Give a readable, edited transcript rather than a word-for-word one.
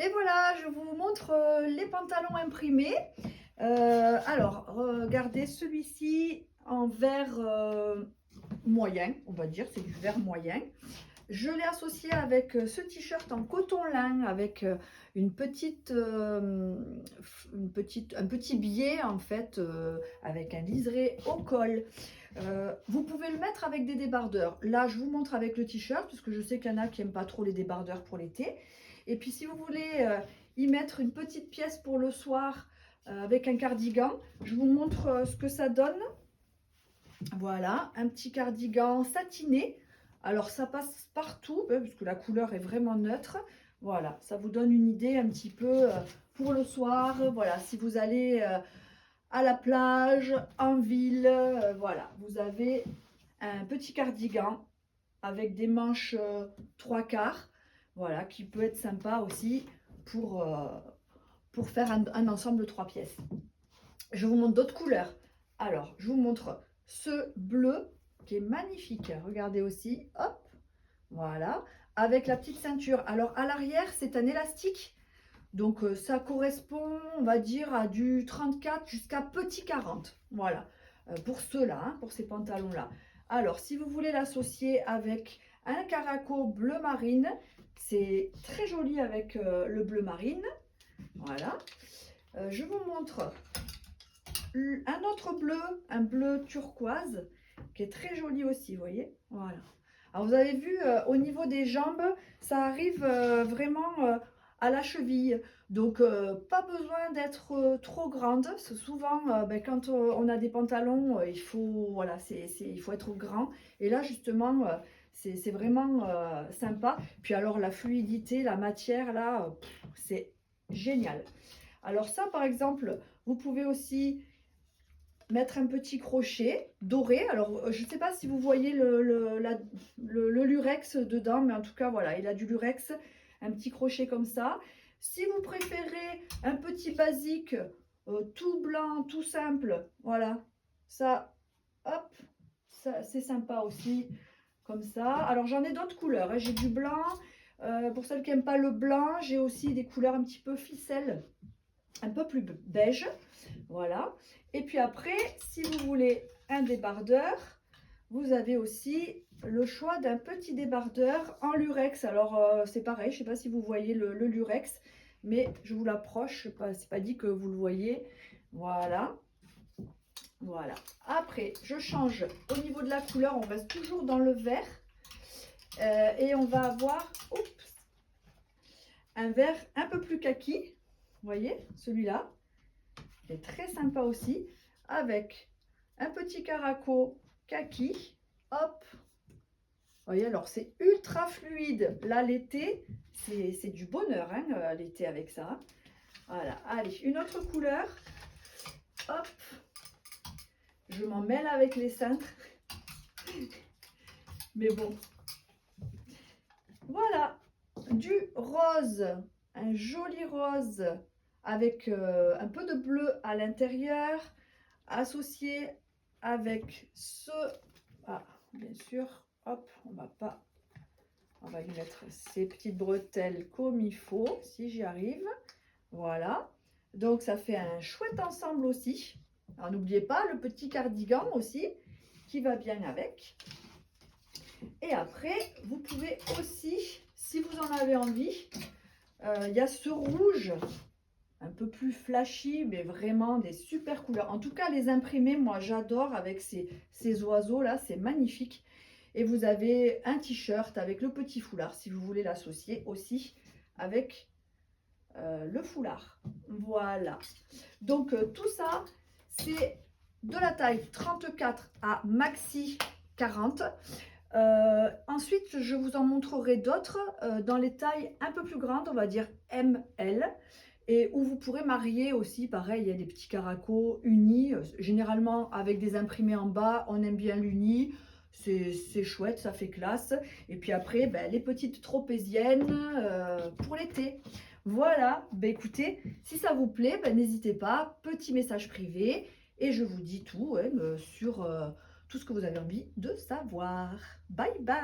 Et voilà, je vous montre les pantalons imprimés. Alors, regardez celui-ci en vert moyen, on va dire, c'est du vert moyen. Je l'ai associé avec ce t-shirt en coton lin avec un petit biais en fait avec un liseré au col. Vous pouvez le mettre avec des débardeurs. Là, je vous montre avec le t-shirt parce que je sais qu'il y en a qui n'aiment pas trop les débardeurs pour l'été. Et puis, si vous voulez y mettre une petite pièce pour le soir avec un cardigan, je vous montre ce que ça donne. Voilà, un petit cardigan satiné. Alors ça passe partout, parce que la couleur est vraiment neutre. Voilà, ça vous donne une idée un petit peu pour le soir. Voilà, si vous allez à la plage, en ville, voilà, vous avez un petit cardigan avec des manches 3/4. Voilà, qui peut être sympa aussi pour faire un ensemble de 3 pièces. Je vous montre d'autres couleurs. Alors, je vous montre ce bleu qui est magnifique. Regardez aussi, hop, voilà, avec la petite ceinture. Alors, à l'arrière, c'est un élastique. Donc, ça correspond, on va dire, à du 34 jusqu'à petit 40. Voilà, pour ceux-là, hein, pour ces pantalons-là. Alors, si vous voulez l'associer avec un caraco bleu marine, c'est très joli avec le bleu marine. Voilà. Je vous montre un autre bleu, un bleu turquoise, qui est très joli aussi, vous voyez. Voilà. Alors vous avez vu, au niveau des jambes, ça arrive vraiment à la cheville. Donc pas besoin d'être trop grande. Souvent, quand on a des pantalons, il faut, voilà, il faut être grand. Et là, justement, c'est vraiment sympa. Puis alors la fluidité, la matière, là, c'est génial. Alors ça, par exemple, vous pouvez aussi mettre un petit crochet doré. Alors, je ne sais pas si vous voyez le lurex dedans, mais en tout cas, voilà, il a du lurex, un petit crochet comme ça. Si vous préférez un petit basique tout blanc, tout simple, voilà, ça, hop, ça, c'est sympa aussi, comme ça. Alors, j'en ai d'autres couleurs, hein. J'ai du blanc. Pour celles qui n'aiment pas le blanc, j'ai aussi des couleurs un petit peu ficelle, un peu plus beige. Voilà. Et puis après, si vous voulez un débardeur, vous avez aussi le choix d'un petit débardeur en lurex. Alors, c'est pareil, je ne sais pas si vous voyez le lurex, mais je vous l'approche, c'est pas dit que vous le voyez. Voilà. Voilà. Après, je change au niveau de la couleur, on reste toujours dans le vert. Et on va avoir un vert un peu plus kaki. Vous voyez, celui-là. Il est très sympa aussi, avec un petit caraco kaki. Hop, vous voyez, alors c'est ultra fluide. Là, l'été, c'est du bonheur, hein, l'été avec ça. Voilà, allez, une autre couleur. Hop, je m'en mêle avec les cintres. Mais bon, voilà, du rose, un joli rose avec un peu de bleu à l'intérieur, associé avec ce, bien sûr, hop, on va y mettre ces petites bretelles comme il faut, si j'y arrive, voilà, donc ça fait un chouette ensemble aussi. Alors n'oubliez pas le petit cardigan aussi, qui va bien avec. Et après, vous pouvez aussi, si vous en avez envie, il y a ce rouge, un peu plus flashy, mais vraiment des super couleurs. En tout cas, les imprimés, moi j'adore avec ces oiseaux là, c'est magnifique. Et vous avez un t-shirt avec le petit foulard, si vous voulez l'associer aussi avec le foulard. Voilà. Donc tout ça, c'est de la taille 34 à maxi 40. Ensuite, je vous en montrerai d'autres dans les tailles un peu plus grandes, on va dire ML. Et où vous pourrez marier aussi, pareil, il y a des petits caracos unis, généralement avec des imprimés en bas, on aime bien l'uni, c'est chouette, ça fait classe. Et puis après, les petites tropéziennes pour l'été. Voilà, écoutez, si ça vous plaît, n'hésitez pas, petit message privé, et je vous dis tout sur tout ce que vous avez envie de savoir. Bye bye!